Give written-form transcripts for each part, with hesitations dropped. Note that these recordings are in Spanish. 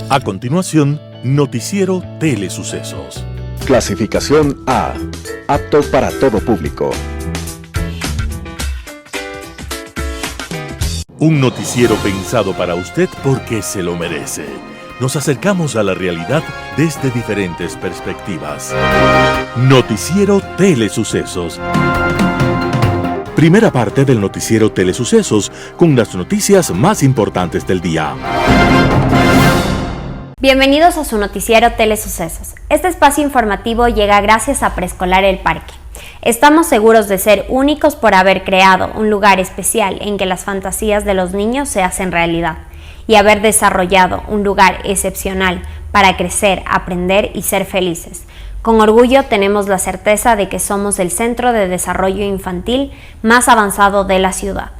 A continuación, Noticiero Telesucesos. Clasificación A. Apto para todo público. Un noticiero pensado para usted porque se lo merece. Nos acercamos a la realidad desde diferentes perspectivas. Noticiero Telesucesos. Primera parte del Noticiero Telesucesos con las noticias más importantes del día. Bienvenidos a su Noticiero Telesucesos. Este espacio informativo llega gracias a Preescolar El Parque. Estamos seguros de ser únicos por haber creado un lugar especial en que las fantasías de los niños se hacen realidad y haber desarrollado un lugar excepcional para crecer, aprender y ser felices. Con orgullo tenemos la certeza de que somos el centro de desarrollo infantil más avanzado de la ciudad.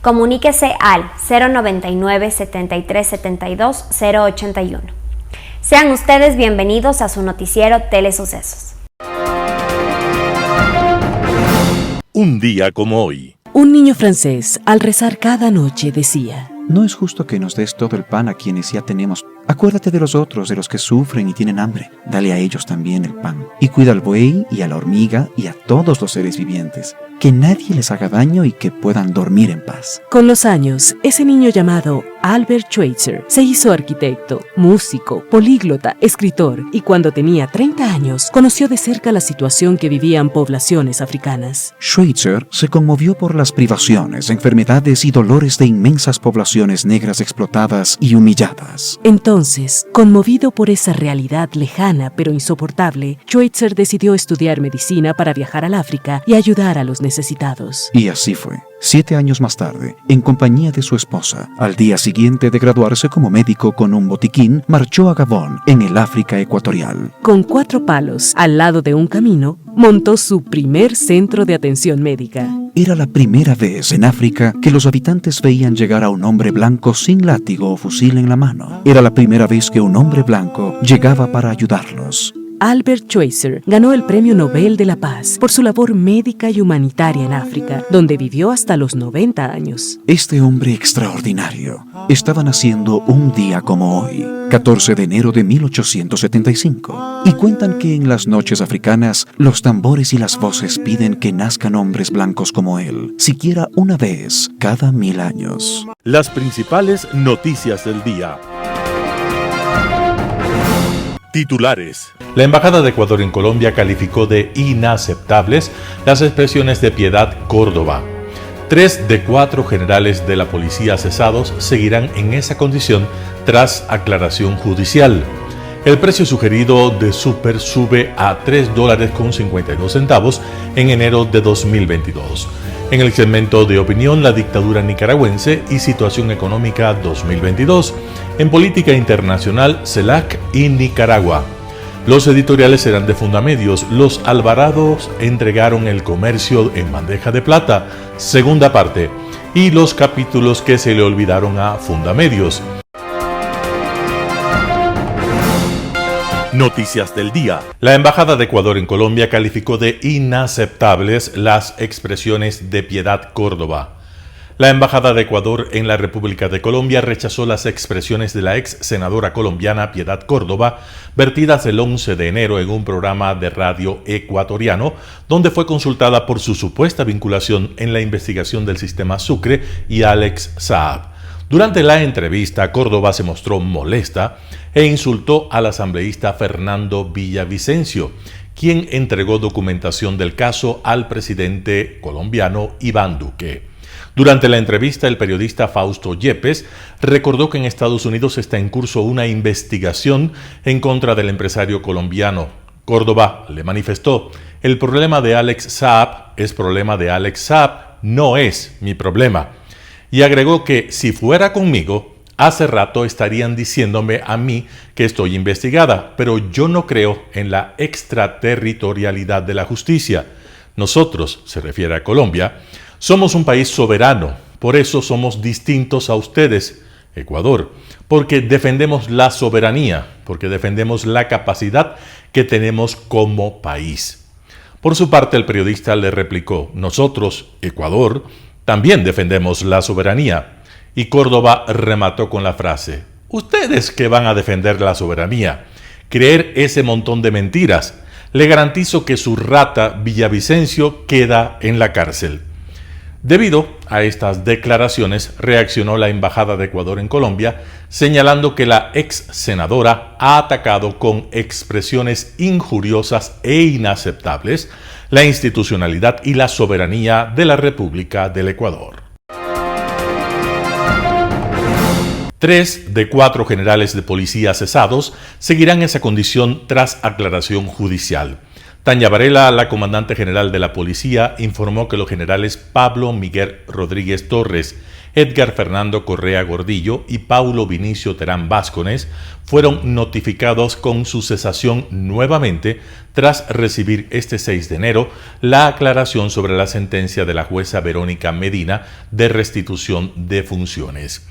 Comuníquese al 099 73 72 081. Sean ustedes bienvenidos a su Noticiero Telesucesos. Un día como hoy. Un niño francés, al rezar cada noche, decía: No es justo que nos des todo el pan a quienes ya tenemos. Acuérdate de los otros, de los que sufren y tienen hambre. Dale a ellos también el pan. Y cuida al buey y a la hormiga y a todos los seres vivientes. Que nadie les haga daño y que puedan dormir en paz. Con los años, ese niño llamado Albert Schweitzer se hizo arquitecto, músico, políglota, escritor y cuando tenía 30 años conoció de cerca la situación que vivían poblaciones africanas. Schweitzer se conmovió por las privaciones, enfermedades y dolores de inmensas poblaciones negras explotadas y humilladas. Entonces, conmovido por esa realidad lejana pero insoportable, Schweitzer decidió estudiar medicina para viajar al África y ayudar a los necesitados. Y así fue. 7 años más tarde, en compañía de su esposa, al día siguiente de graduarse como médico con un botiquín, marchó a Gabón, en el África ecuatorial. Con 4 palos, al lado de un camino, montó su primer centro de atención médica. Era la primera vez en África que los habitantes veían llegar a un hombre blanco sin látigo o fusil en la mano. Era la primera vez que un hombre blanco llegaba para ayudarlos. Albert Schweitzer ganó el Premio Nobel de la Paz por su labor médica y humanitaria en África, donde vivió hasta los 90 años. Este hombre extraordinario estaba naciendo un día como hoy, 14 de enero de 1875. Y cuentan que en las noches africanas, los tambores y las voces piden que nazcan hombres blancos como él, siquiera una vez cada 1000 años. Las principales noticias del día. Titulares. La Embajada de Ecuador en Colombia calificó de inaceptables las expresiones de Piedad Córdoba. 3 de 4 generales de la policía cesados seguirán en esa condición tras aclaración judicial. El precio sugerido de Super sube a $3.52 en enero de 2022. En el segmento de opinión, la dictadura nicaragüense y situación económica 2022. En política internacional, CELAC y Nicaragua. Los editoriales serán de Fundamedios. Los Alvarados entregaron el comercio en bandeja de plata, segunda parte, y los capítulos que se le olvidaron a Fundamedios. Noticias del día. La Embajada de Ecuador en Colombia calificó de inaceptables las expresiones de Piedad Córdoba. La Embajada de Ecuador en la República de Colombia rechazó las expresiones de la ex senadora colombiana Piedad Córdoba, vertidas el 11 de enero en un programa de radio ecuatoriano, donde fue consultada por su supuesta vinculación en la investigación del sistema Sucre y Alex Saab. Durante la entrevista, Córdoba se mostró molesta e insultó al asambleísta Fernando Villavicencio, quien entregó documentación del caso al presidente colombiano Iván Duque. Durante la entrevista, el periodista Fausto Yepes recordó que en Estados Unidos está en curso una investigación en contra del empresario colombiano. Córdoba le manifestó: el problema de Alex Saab es problema de Alex Saab, no es mi problema. Y agregó que si fuera conmigo, hace rato estarían diciéndome a mí que estoy investigada, pero yo no creo en la extraterritorialidad de la justicia. Nosotros, se refiere a Colombia, somos un país soberano, por eso somos distintos a ustedes, Ecuador, porque defendemos la soberanía, porque defendemos la capacidad que tenemos como país. Por su parte, el periodista le replicó: nosotros, Ecuador, también defendemos la soberanía. Y Córdoba remató con la frase: Ustedes que van a defender la soberanía, creer ese montón de mentiras, le garantizo que su rata Villavicencio queda en la cárcel. Debido a estas declaraciones, reaccionó la Embajada de Ecuador en Colombia, señalando que la ex senadora ha atacado con expresiones injuriosas e inaceptables la institucionalidad y la soberanía de la República del Ecuador. 3 de 4 generales de policía cesados seguirán esa condición tras aclaración judicial. Tania Varela, la comandante general de la policía, informó que los generales Pablo Miguel Rodríguez Torres, Edgar Fernando Correa Gordillo y Paulo Vinicio Terán Vázquez fueron notificados con su cesación nuevamente tras recibir este 6 de enero la aclaración sobre la sentencia de la jueza Verónica Medina de restitución de funciones.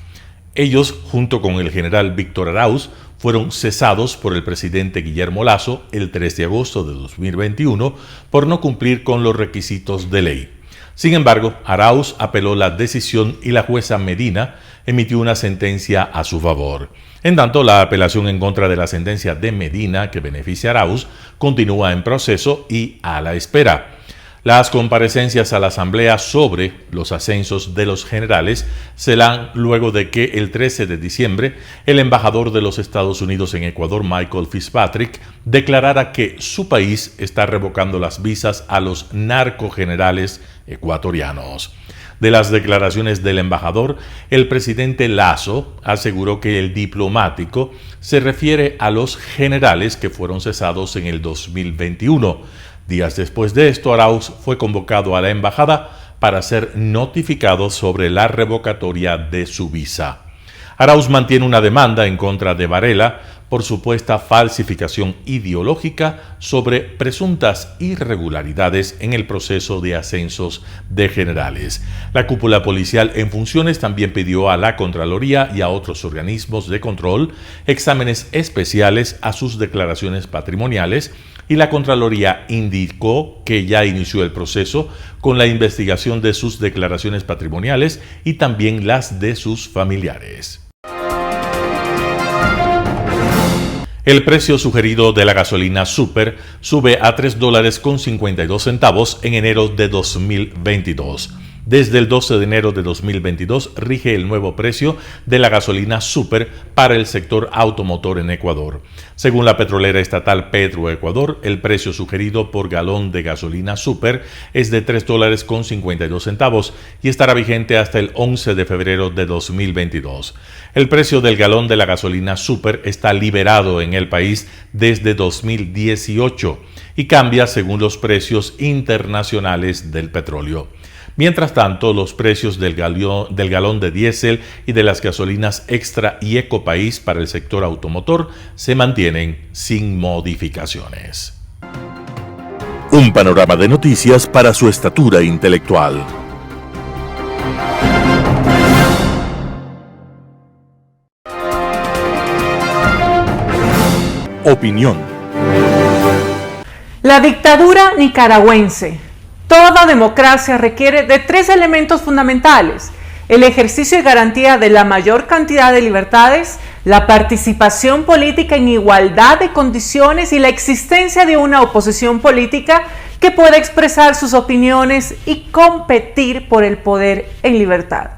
Ellos, junto con el general Víctor Arauz, fueron cesados por el presidente Guillermo Lasso el 3 de agosto de 2021 por no cumplir con los requisitos de ley. Sin embargo, Arauz apeló la decisión y la jueza Medina emitió una sentencia a su favor. En tanto, la apelación en contra de la sentencia de Medina que beneficia a Arauz continúa en proceso y a la espera. Las comparecencias a la Asamblea sobre los ascensos de los generales se dan luego de que el 13 de diciembre el embajador de los Estados Unidos en Ecuador, Michael Fitzpatrick, declarara que su país está revocando las visas a los narcogenerales ecuatorianos. De las declaraciones del embajador, el presidente Lasso aseguró que el diplomático se refiere a los generales que fueron cesados en el 2021. Días después de esto, Arauz fue convocado a la embajada para ser notificado sobre la revocatoria de su visa. Arauz mantiene una demanda en contra de Varela por supuesta falsificación ideológica sobre presuntas irregularidades en el proceso de ascensos de generales. La cúpula policial en funciones también pidió a la Contraloría y a otros organismos de control exámenes especiales a sus declaraciones patrimoniales, y la Contraloría indicó que ya inició el proceso con la investigación de sus declaraciones patrimoniales y también las de sus familiares. El precio sugerido de la gasolina Super sube a $3.52 en enero de 2022. Desde el 12 de enero de 2022 rige el nuevo precio de la gasolina Super para el sector automotor en Ecuador. Según la petrolera estatal Petroecuador, el precio sugerido por galón de gasolina Super es de $3.52 y estará vigente hasta el 11 de febrero de 2022. El precio del galón de la gasolina Super está liberado en el país desde 2018 y cambia según los precios internacionales del petróleo. Mientras tanto, los precios del galón de diésel y de las gasolinas Extra y Ecopaís para el sector automotor se mantienen sin modificaciones. Un panorama de noticias para su estatura intelectual. Opinión. La dictadura nicaragüense. Toda democracia requiere de 3 elementos fundamentales: el ejercicio y garantía de la mayor cantidad de libertades, la participación política en igualdad de condiciones y la existencia de una oposición política que pueda expresar sus opiniones y competir por el poder en libertad.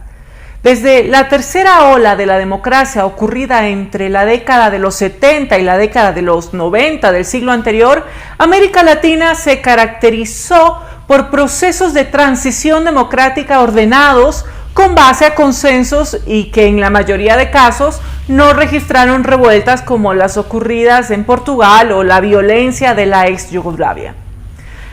Desde la tercera ola de la democracia ocurrida entre la década de los 70 y la década de los 90 del siglo anterior, América Latina se caracterizó por procesos de transición democrática ordenados con base a consensos y que en la mayoría de casos no registraron revueltas como las ocurridas en Portugal o la violencia de la ex Yugoslavia.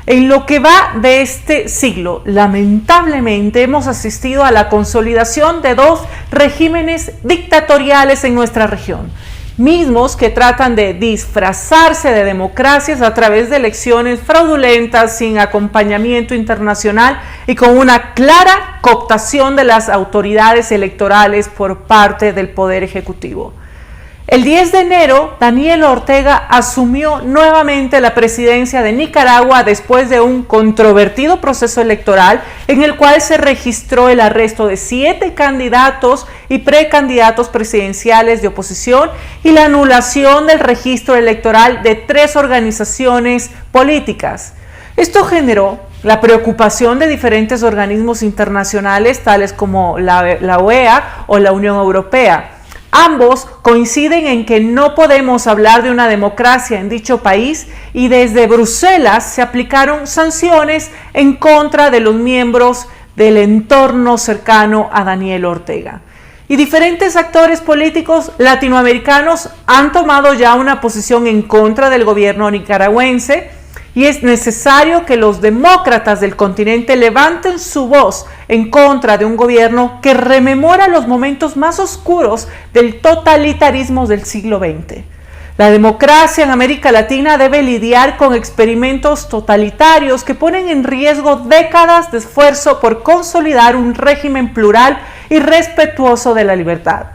En lo que va de este siglo, lamentablemente hemos asistido a la consolidación de 2 regímenes dictatoriales en nuestra región, mismos que tratan de disfrazarse de democracias a través de elecciones fraudulentas sin acompañamiento internacional y con una clara cooptación de las autoridades electorales por parte del Poder Ejecutivo. El 10 de enero, Daniel Ortega asumió nuevamente la presidencia de Nicaragua después de un controvertido proceso electoral en el cual se registró el arresto de 7 candidatos y precandidatos presidenciales de oposición y la anulación del registro electoral de 3 organizaciones políticas. Esto generó la preocupación de diferentes organismos internacionales tales como la OEA o la Unión Europea. Ambos coinciden en que no podemos hablar de una democracia en dicho país y desde Bruselas se aplicaron sanciones en contra de los miembros del entorno cercano a Daniel Ortega. Y diferentes actores políticos latinoamericanos han tomado ya una posición en contra del gobierno nicaragüense y es necesario que los demócratas del continente levanten su voz en contra de un gobierno que rememora los momentos más oscuros del totalitarismo del siglo XX. La democracia en América Latina debe lidiar con experimentos totalitarios que ponen en riesgo décadas de esfuerzo por consolidar un régimen plural y respetuoso de la libertad.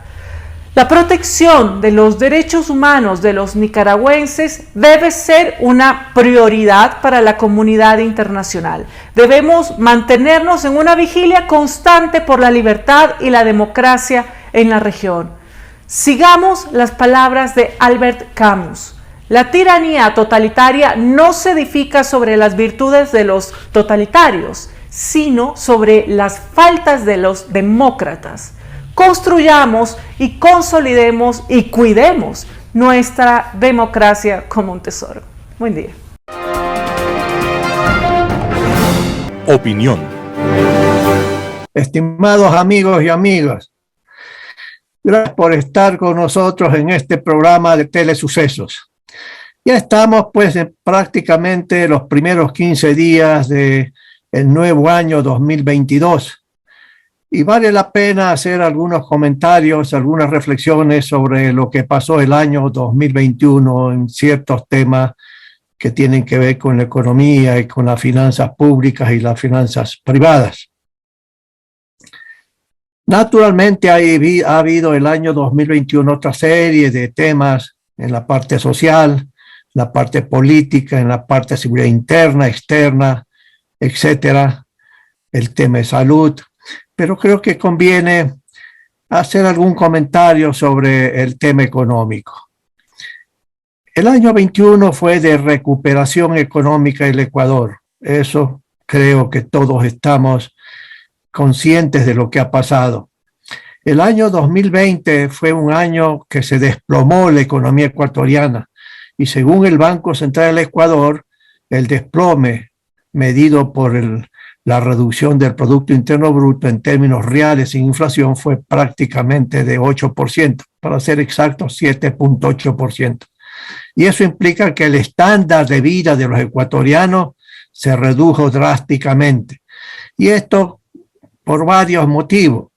La protección de los derechos humanos de los nicaragüenses debe ser una prioridad para la comunidad internacional. Debemos mantenernos en una vigilia constante por la libertad y la democracia en la región. Sigamos las palabras de Albert Camus. La tiranía totalitaria no se edifica sobre las virtudes de los totalitarios, sino sobre las faltas de los demócratas. Construyamos y consolidemos y cuidemos nuestra democracia como un tesoro. Buen día. Opinión. Estimados amigos y amigas, gracias por estar con nosotros en este programa de Telesucesos. Ya estamos pues en prácticamente los primeros 15 días del nuevo año 2022. Y vale la pena hacer algunos comentarios, algunas reflexiones sobre lo que pasó el año 2021 en ciertos temas que tienen que ver con la economía y con las finanzas públicas y las finanzas privadas. Naturalmente ha habido el año 2021 otra serie de temas en la parte social, la parte política, en la parte de seguridad interna, externa, etcétera, el tema de salud. Pero creo que conviene hacer algún comentario sobre el tema económico. El año 21 fue de recuperación económica en el Ecuador. Eso creo que todos estamos conscientes de lo que ha pasado. El año 2020 fue un año que se desplomó la economía ecuatoriana y según el Banco Central del Ecuador, el desplome medido por la reducción del Producto Interno Bruto en términos reales sin inflación fue prácticamente de 8%, para ser exactos 7.8%. Y eso implica que el estándar de vida de los ecuatorianos se redujo drásticamente. Y esto por varios motivos.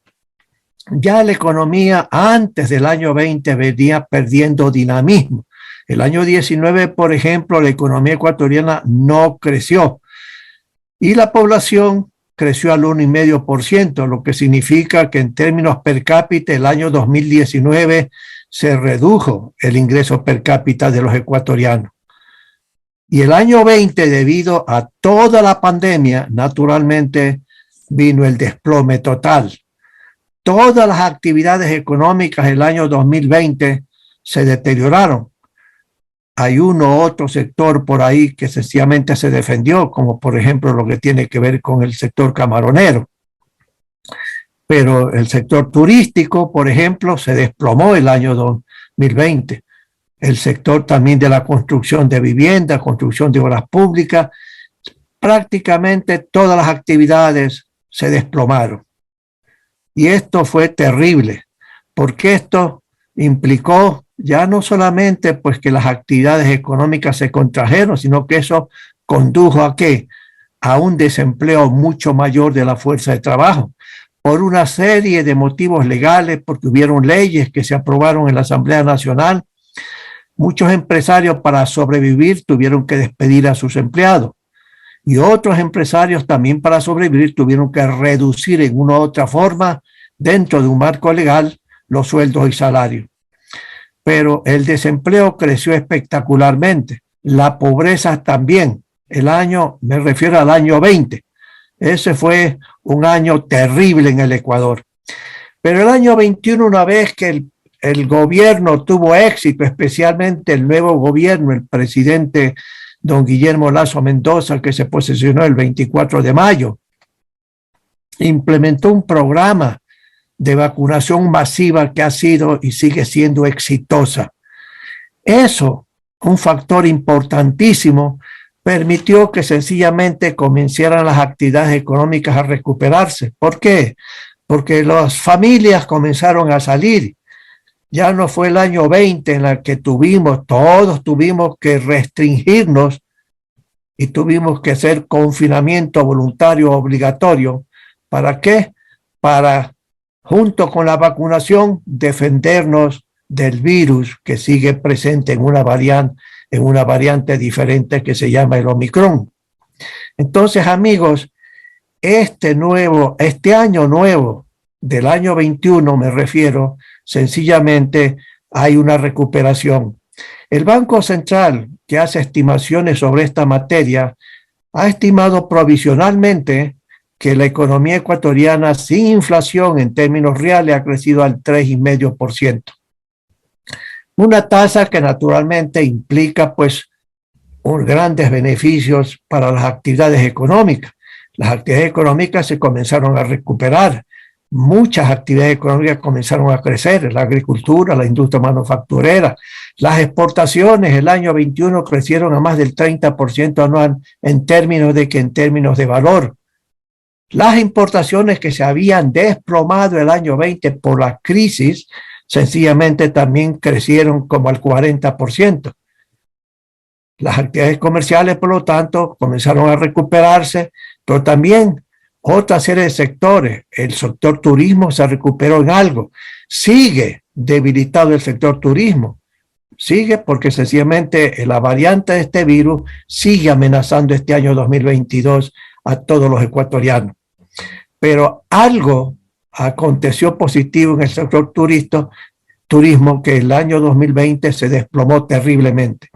Ya la economía antes del año 20 venía perdiendo dinamismo. El año 19, por ejemplo, la economía ecuatoriana no creció. Y la población creció al 1,5%, lo que significa que en términos per cápita el año 2019 se redujo el ingreso per cápita de los ecuatorianos. Y el año 20, debido a toda la pandemia, naturalmente vino el desplome total. Todas las actividades económicas el año 2020 se deterioraron. Hay uno u otro sector por ahí que sencillamente se defendió, como por ejemplo lo que tiene que ver con el sector camaronero. Pero el sector turístico, por ejemplo, se desplomó el año 2020. El sector también de la construcción de viviendas, construcción de obras públicas, prácticamente todas las actividades se desplomaron. Y esto fue terrible, porque esto implicó ya no solamente pues que las actividades económicas se contrajeron, sino que eso condujo a ¿qué? A un desempleo mucho mayor de la fuerza de trabajo, por una serie de motivos legales, porque hubieron leyes que se aprobaron en la Asamblea Nacional. Muchos empresarios para sobrevivir tuvieron que despedir a sus empleados y otros empresarios también para sobrevivir tuvieron que reducir en una u otra forma dentro de un marco legal los sueldos y salarios. pero el desempleo creció espectacularmente, la pobreza también. Me refiero al año 20. Ese fue un año terrible en el Ecuador. Pero el año 21, una vez que el gobierno tuvo éxito, especialmente el nuevo gobierno, el presidente don Guillermo Lasso Mendoza, que se posesionó el 24 de mayo, implementó un programa de vacunación masiva que ha sido y sigue siendo exitosa. Eso, un factor importantísimo, permitió que sencillamente comenzaran las actividades económicas a recuperarse. ¿Por qué? Porque las familias comenzaron a salir. Ya no fue el año 20 en el que todos tuvimos que restringirnos y tuvimos que hacer confinamiento voluntario obligatorio. ¿Para qué? Para, junto con la vacunación, defendernos del virus que sigue presente en una variante diferente que se llama el Omicron. Entonces, amigos, este año nuevo del año 21, me refiero, sencillamente hay una recuperación. El Banco Central, que hace estimaciones sobre esta materia, ha estimado provisionalmente que la economía ecuatoriana sin inflación en términos reales ha crecido al 3,5%. Una tasa que naturalmente implica pues grandes beneficios para las actividades económicas. Las actividades económicas se comenzaron a recuperar. Muchas actividades económicas comenzaron a crecer, la agricultura, la industria manufacturera. Las exportaciones el año 21 crecieron a más del 30% anual en términos de valor. Las importaciones que se habían desplomado el año 20 por la crisis, sencillamente también crecieron como al 40%. Las actividades comerciales, por lo tanto, comenzaron a recuperarse, pero también otra serie de sectores. El sector turismo se recuperó en algo. Sigue debilitado el sector turismo. Sigue porque sencillamente la variante de este virus sigue amenazando este año 2022 a todos los ecuatorianos. Pero algo aconteció positivo en el sector turismo, que el año 2020 se desplomó terriblemente.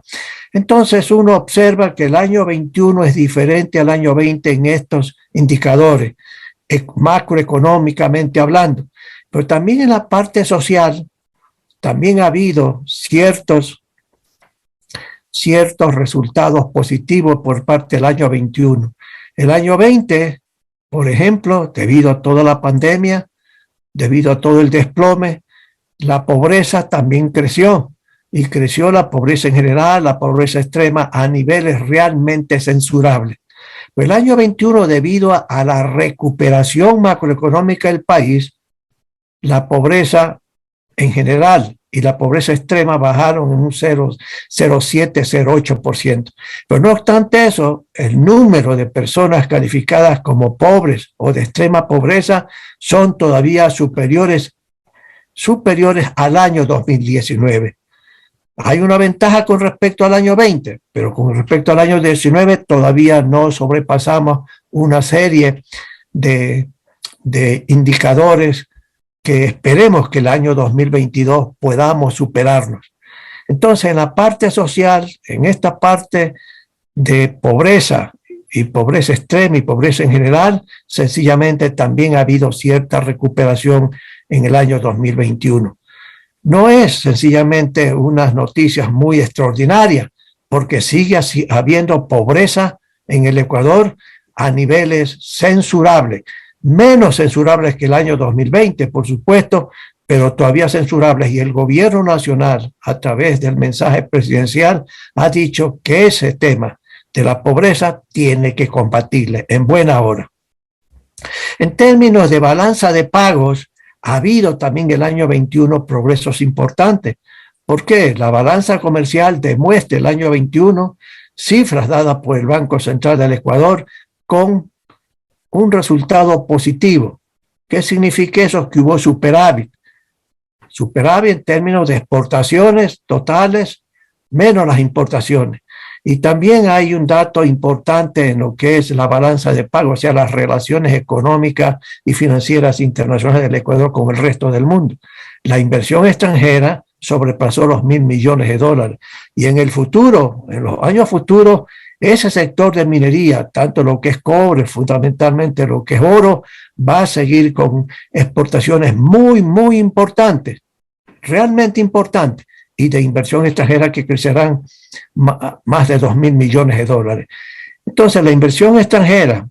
Entonces uno observa que el año 21 es diferente al año 20 en estos indicadores, macroeconómicamente hablando. Pero también en la parte social, también ha habido ciertos resultados positivos por parte del año 21. El año 20, por ejemplo, debido a toda la pandemia, debido a todo el desplome, la pobreza también creció. Y creció la pobreza en general, la pobreza extrema, a niveles realmente censurables. Pero el año 21, debido a la recuperación macroeconómica del país, la pobreza en general y la pobreza extrema bajaron en un 0,7-0,8%. Pero no obstante eso, el número de personas calificadas como pobres o de extrema pobreza son todavía superiores al año 2019. Hay una ventaja con respecto al año 20, pero con respecto al año 19 todavía no sobrepasamos una serie de indicadores que esperemos que el año 2022 podamos superarnos. Entonces, en la parte social, en esta parte de pobreza y pobreza extrema y pobreza en general, sencillamente también ha habido cierta recuperación en el año 2021. No es sencillamente unas noticias muy extraordinarias, porque sigue habiendo pobreza en el Ecuador a niveles censurables, menos censurables que el año 2020, por supuesto, pero todavía censurables. Y el gobierno nacional, a través del mensaje presidencial, ha dicho que ese tema de la pobreza tiene que combatirle en buena hora. En términos de balanza de pagos, ha habido también el año 21 progresos importantes. ¿Por qué? La balanza comercial demuestra el año 21 cifras dadas por el Banco Central del Ecuador con un resultado positivo. ¿Qué significa eso? Que hubo superávit. Superávit en términos de exportaciones totales menos las importaciones. Y también hay un dato importante en lo que es la balanza de pago, o sea, las relaciones económicas y financieras internacionales del Ecuador con el resto del mundo. La inversión extranjera sobrepasó los 1.000 millones de dólares. Y en el futuro, en los años futuros, ese sector de minería, tanto lo que es cobre, fundamentalmente lo que es oro, va a seguir con exportaciones muy, muy importantes, realmente importantes, y de inversión extranjera que crecerán más de 2.000 millones de dólares. Entonces, la inversión extranjera,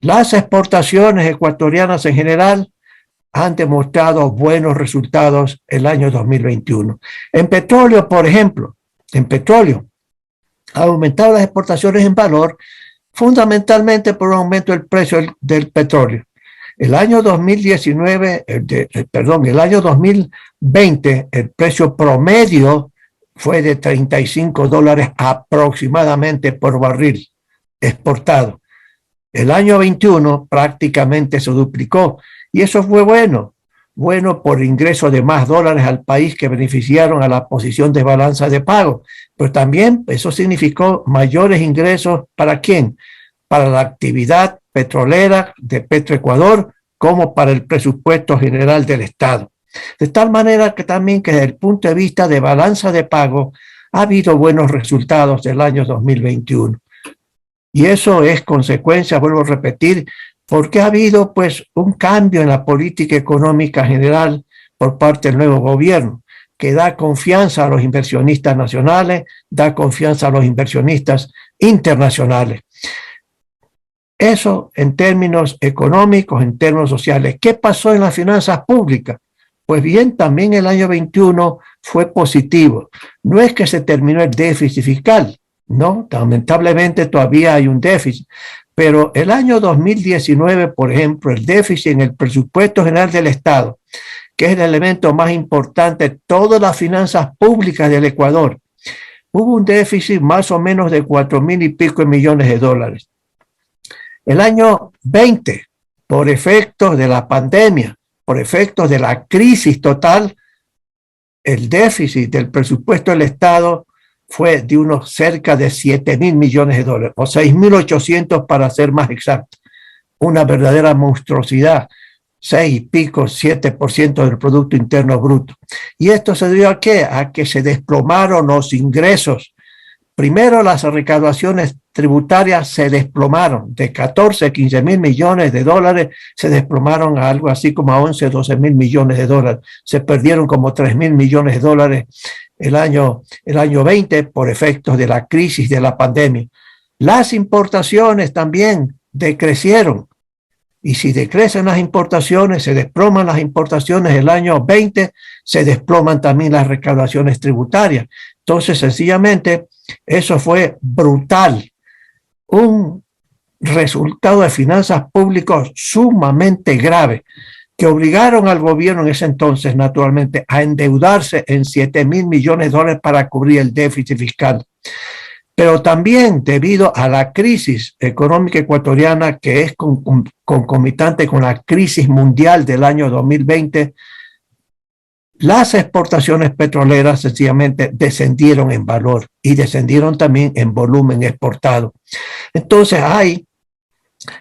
las exportaciones ecuatorianas en general, han demostrado buenos resultados el año 2021. En petróleo, por ejemplo, en petróleo, ha aumentado las exportaciones en valor fundamentalmente por un aumento del precio del petróleo. El año 2019, el año 2020, el precio promedio fue de $35 aproximadamente por barril exportado. El año 21 prácticamente se duplicó y eso fue bueno por ingreso de más dólares al país que beneficiaron a la posición de balanza de pago, pero también eso significó mayores ingresos ¿para quién? Para la actividad petrolera de Petroecuador como para el presupuesto general del Estado. De tal manera que también que desde el punto de vista de balanza de pago ha habido buenos resultados del año 2021. Y eso es consecuencia, vuelvo a repetir, porque ha habido pues un cambio en la política económica general por parte del nuevo gobierno, que da confianza a los inversionistas nacionales, da confianza a los inversionistas internacionales. Eso en términos económicos, en términos sociales. ¿Qué pasó en las finanzas públicas? Pues bien, también el año 21 fue positivo. No es que se terminó el déficit fiscal, no, lamentablemente todavía hay un déficit, pero el año 2019, por ejemplo, el déficit en el presupuesto general del Estado, que es el elemento más importante de todas las finanzas públicas del Ecuador, hubo un déficit más o menos de 4.000 y pico de millones de dólares. El año 20, por efectos de la pandemia, por efectos de la crisis total, el déficit del presupuesto del Estado fue de unos cerca de 7.000 millones de dólares, o 6.800 para ser más exacto. Una verdadera monstruosidad, 6 y pico, 7% del Producto Interno Bruto. ¿Y esto se debió a qué? A que se desplomaron los ingresos. Primero, las recaudaciones tributarias se desplomaron de 14, 15.000 millones de dólares, se desplomaron a algo así como a 11, 12.000 millones de dólares. Se perdieron como 3.000 millones de dólares el año 20 por efectos de la crisis de la pandemia. Las importaciones también decrecieron. Y si decrecen las importaciones, se desploman las importaciones el año 20, se desploman también las recaudaciones tributarias. Entonces, sencillamente, eso fue brutal. Un resultado de finanzas públicas sumamente grave que obligaron al gobierno en ese entonces, naturalmente, a endeudarse en 7.000 millones de dólares para cubrir el déficit fiscal. Pero también debido a la crisis económica ecuatoriana que es concomitante con la crisis mundial del año 2020, las exportaciones petroleras sencillamente descendieron en valor y descendieron también en volumen exportado. Entonces hay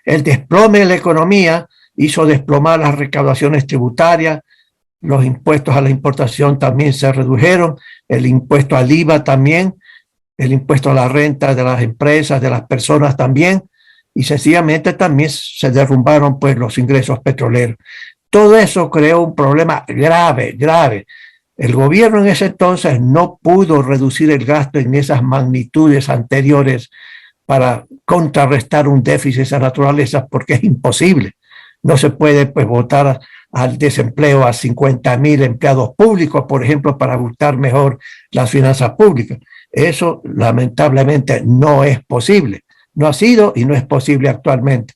el desplome de la economía, hizo desplomar las recaudaciones tributarias, los impuestos a la importación también se redujeron, el impuesto al IVA también, el impuesto a la renta de las empresas, de las personas también, y sencillamente también se derrumbaron pues los ingresos petroleros. Todo eso creó un problema grave, grave. El gobierno en ese entonces no pudo reducir el gasto en esas magnitudes anteriores para contrarrestar un déficit de esa naturaleza, porque es imposible. No se puede pues votar al desempleo a 50.000 empleados públicos, por ejemplo, para ajustar mejor las finanzas públicas. Eso lamentablemente no es posible. No ha sido y no es posible actualmente.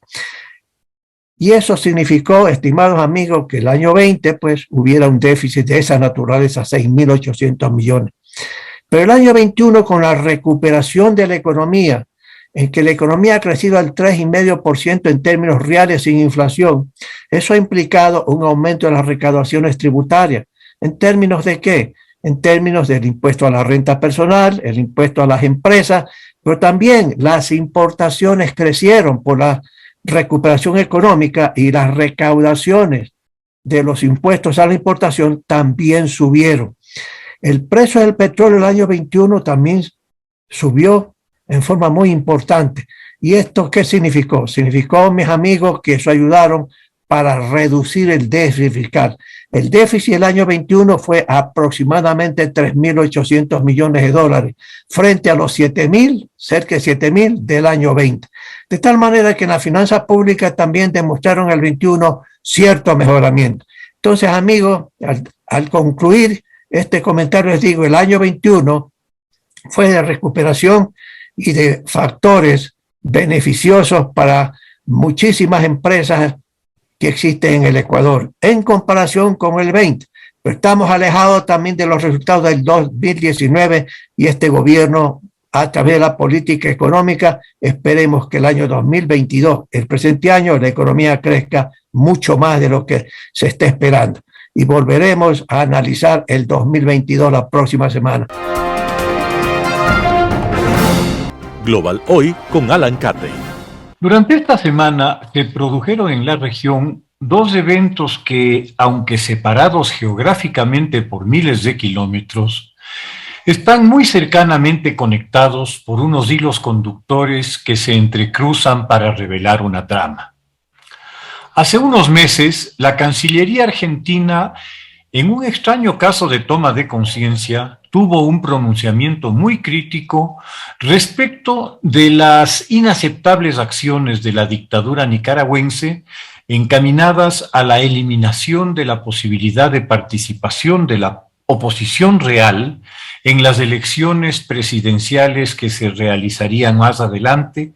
Y eso significó, estimados amigos, que el año 20 pues hubiera un déficit de esa naturaleza, 6.800 millones. Pero el año 21, con la recuperación de la economía, en que la economía ha crecido al 3,5% en términos reales sin inflación, eso ha implicado un aumento de las recaudaciones tributarias. ¿En términos de qué? En términos del impuesto a la renta personal, el impuesto a las empresas, pero también las importaciones crecieron por la recuperación económica y las recaudaciones de los impuestos a la importación también subieron. El precio del petróleo el año 21 también subió en forma muy importante. ¿Y esto qué significó? Significó, mis amigos, que eso ayudaron para reducir el déficit fiscal. El déficit del año 21 fue aproximadamente 3.800 millones de dólares, frente a los 7.000, cerca de 7.000 del año 20. De tal manera que en las finanzas públicas también demostraron el 21 cierto mejoramiento. Entonces, amigos, al concluir este comentario, les digo, el año 21 fue de recuperación y de factores beneficiosos para muchísimas empresas que existen en el Ecuador, en comparación con el 20. Pero estamos alejados también de los resultados del 2019 y este gobierno, a través de la política económica, esperemos que el año 2022, el presente año, la economía crezca mucho más de lo que se está esperando. Y volveremos a analizar el 2022 la próxima semana. Global Hoy con Alan Catey. Durante esta semana se produjeron en la región dos eventos que, aunque separados geográficamente por miles de kilómetros, están muy cercanamente conectados por unos hilos conductores que se entrecruzan para revelar una trama. Hace unos meses, la Cancillería argentina, en un extraño caso de toma de conciencia, tuvo un pronunciamiento muy crítico respecto de las inaceptables acciones de la dictadura nicaragüense encaminadas a la eliminación de la posibilidad de participación de la oposición real en las elecciones presidenciales que se realizarían más adelante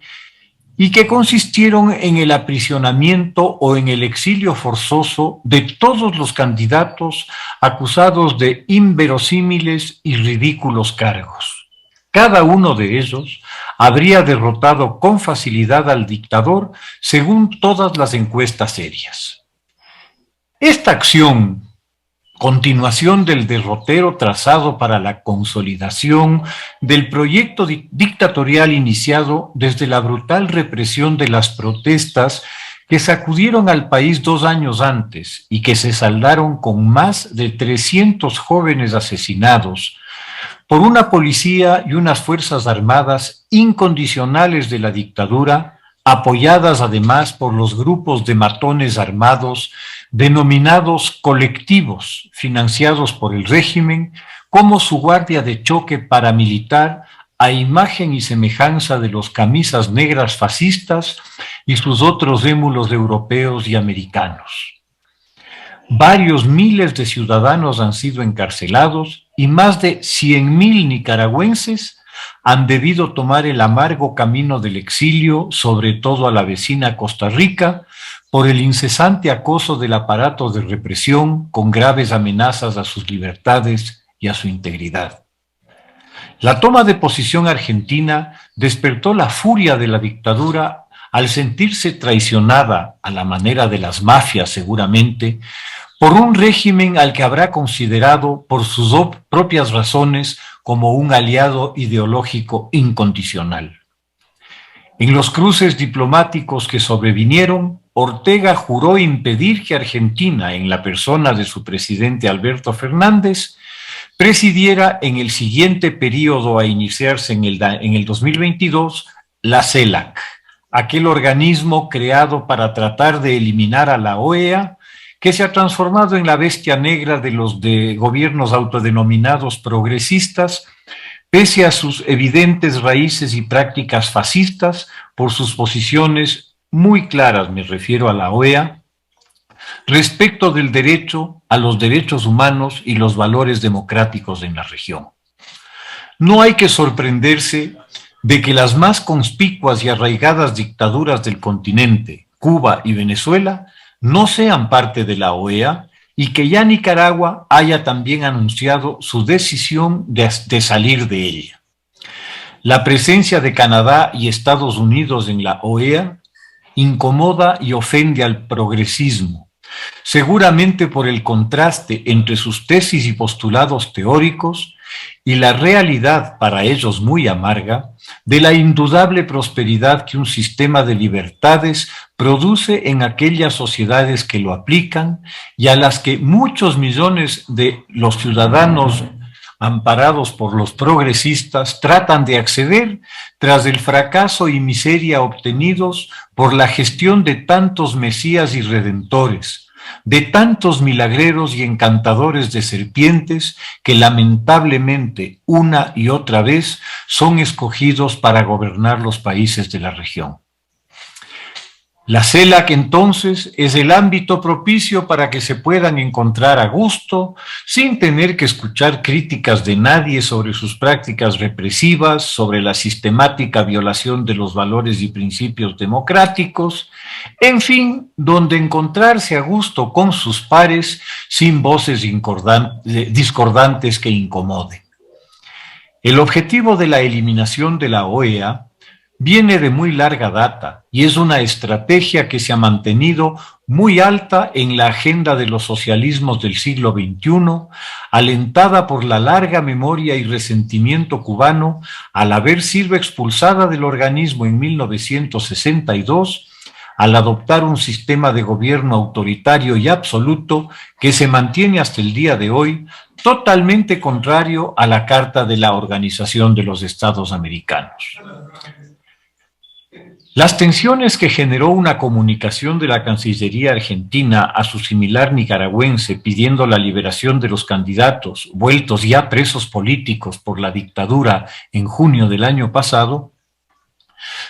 y que consistieron en el aprisionamiento o en el exilio forzoso de todos los candidatos acusados de inverosímiles y ridículos cargos. Cada uno de ellos habría derrotado con facilidad al dictador según todas las encuestas serias. Esta acción, continuación del derrotero trazado para la consolidación del proyecto dictatorial iniciado desde la brutal represión de las protestas que sacudieron al país 2 años antes y que se saldaron con más de 300 jóvenes asesinados por una policía y unas fuerzas armadas incondicionales de la dictadura, apoyadas además por los grupos de matones armados denominados colectivos, financiados por el régimen, como su guardia de choque paramilitar, a imagen y semejanza de los camisas negras fascistas y sus otros émulos europeos y americanos. Varios miles de ciudadanos han sido encarcelados y más de 100.000 nicaragüenses han debido tomar el amargo camino del exilio, sobre todo a la vecina Costa Rica, por el incesante acoso del aparato de represión con graves amenazas a sus libertades y a su integridad. La toma de posición argentina despertó la furia de la dictadura al sentirse traicionada, a la manera de las mafias seguramente, por un régimen al que habrá considerado por sus propias razones como un aliado ideológico incondicional. En los cruces diplomáticos que sobrevinieron, Ortega juró impedir que Argentina, en la persona de su presidente Alberto Fernández, presidiera en el siguiente periodo a iniciarse en el 2022 la CELAC, aquel organismo creado para tratar de eliminar a la OEA, que se ha transformado en la bestia negra de los gobiernos autodenominados progresistas, pese a sus evidentes raíces y prácticas fascistas, por sus posiciones muy claras, me refiero a la OEA, respecto del derecho a los derechos humanos y los valores democráticos en la región. No hay que sorprenderse de que las más conspicuas y arraigadas dictaduras del continente, Cuba y Venezuela, no sean parte de la OEA y que ya Nicaragua haya también anunciado su decisión de salir de ella. La presencia de Canadá y Estados Unidos en la OEA incomoda y ofende al progresismo, seguramente por el contraste entre sus tesis y postulados teóricos y la realidad, para ellos muy amarga, de la indudable prosperidad que un sistema de libertades produce en aquellas sociedades que lo aplican y a las que muchos millones de los ciudadanos amparados por los progresistas, tratan de acceder tras el fracaso y miseria obtenidos por la gestión de tantos mesías y redentores, de tantos milagreros y encantadores de serpientes que lamentablemente una y otra vez son escogidos para gobernar los países de la región. La CELAC entonces es el ámbito propicio para que se puedan encontrar a gusto, sin tener que escuchar críticas de nadie sobre sus prácticas represivas, sobre la sistemática violación de los valores y principios democráticos, en fin, donde encontrarse a gusto con sus pares sin voces discordantes que incomoden. El objetivo de la eliminación de la OEA viene de muy larga data y es una estrategia que se ha mantenido muy alta en la agenda de los socialismos del siglo XXI, alentada por la larga memoria y resentimiento cubano al haber sido expulsada del organismo en 1962, al adoptar un sistema de gobierno autoritario y absoluto que se mantiene hasta el día de hoy, totalmente contrario a la Carta de la Organización de los Estados Americanos. Las tensiones que generó una comunicación de la Cancillería argentina a su similar nicaragüense pidiendo la liberación de los candidatos vueltos ya presos políticos por la dictadura en junio del año pasado,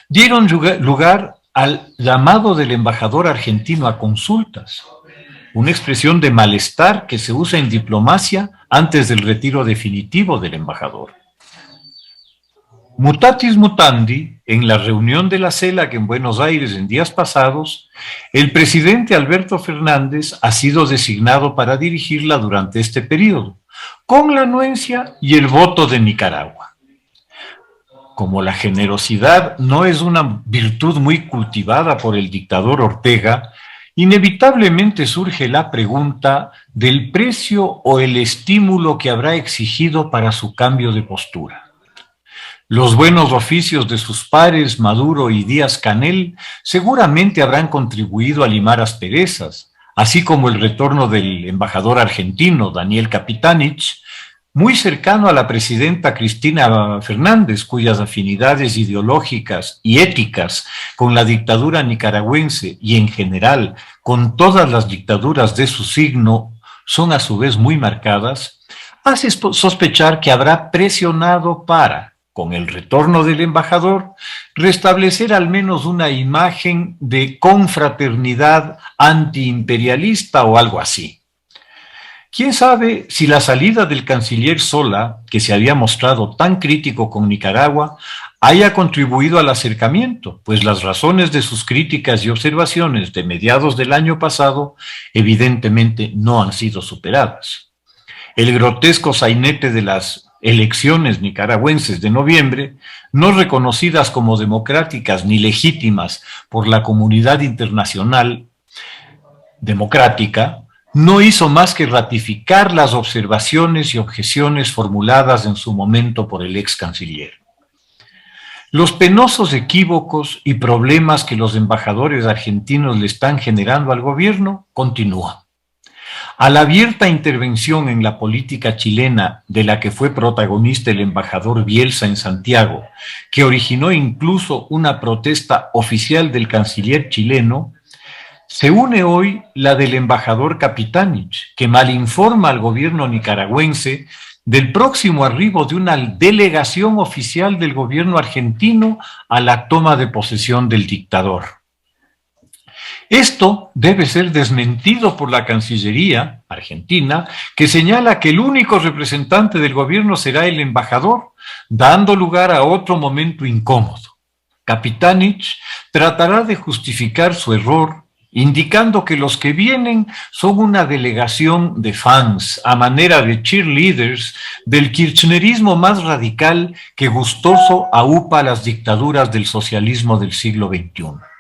dieron lugar al llamado del embajador argentino a consultas, una expresión de malestar que se usa en diplomacia antes del retiro definitivo del embajador. Mutatis mutandi, en la reunión de la CELAC en Buenos Aires en días pasados, el presidente Alberto Fernández ha sido designado para dirigirla durante este periodo, con la anuencia y el voto de Nicaragua. Como la generosidad no es una virtud muy cultivada por el dictador Ortega, inevitablemente surge la pregunta del precio o el estímulo que habrá exigido para su cambio de postura. Los buenos oficios de sus pares, Maduro y Díaz-Canel, seguramente habrán contribuido a limar asperezas, así como el retorno del embajador argentino, Daniel Capitanich, muy cercano a la presidenta Cristina Fernández, cuyas afinidades ideológicas y éticas con la dictadura nicaragüense y en general con todas las dictaduras de su signo son a su vez muy marcadas, hace sospechar que habrá presionado para, con el retorno del embajador, restablecer al menos una imagen de confraternidad antiimperialista o algo así. ¿Quién sabe si la salida del canciller Sola, que se había mostrado tan crítico con Nicaragua, haya contribuido al acercamiento? Pues las razones de sus críticas y observaciones de mediados del año pasado evidentemente no han sido superadas. El grotesco sainete de las elecciones nicaragüenses de noviembre, no reconocidas como democráticas ni legítimas por la comunidad internacional democrática, no hizo más que ratificar las observaciones y objeciones formuladas en su momento por el ex canciller. Los penosos equívocos y problemas que los embajadores argentinos le están generando al gobierno continúan. A la abierta intervención en la política chilena de la que fue protagonista el embajador Bielsa en Santiago, que originó incluso una protesta oficial del canciller chileno, se une hoy la del embajador Capitanich, que malinforma al gobierno nicaragüense del próximo arribo de una delegación oficial del gobierno argentino a la toma de posesión del dictador. Esto debe ser desmentido por la Cancillería argentina, que señala que el único representante del gobierno será el embajador, dando lugar a otro momento incómodo. Capitanich tratará de justificar su error, indicando que los que vienen son una delegación de fans, a manera de cheerleaders del kirchnerismo más radical que gustoso aupa las dictaduras del socialismo del siglo XXI.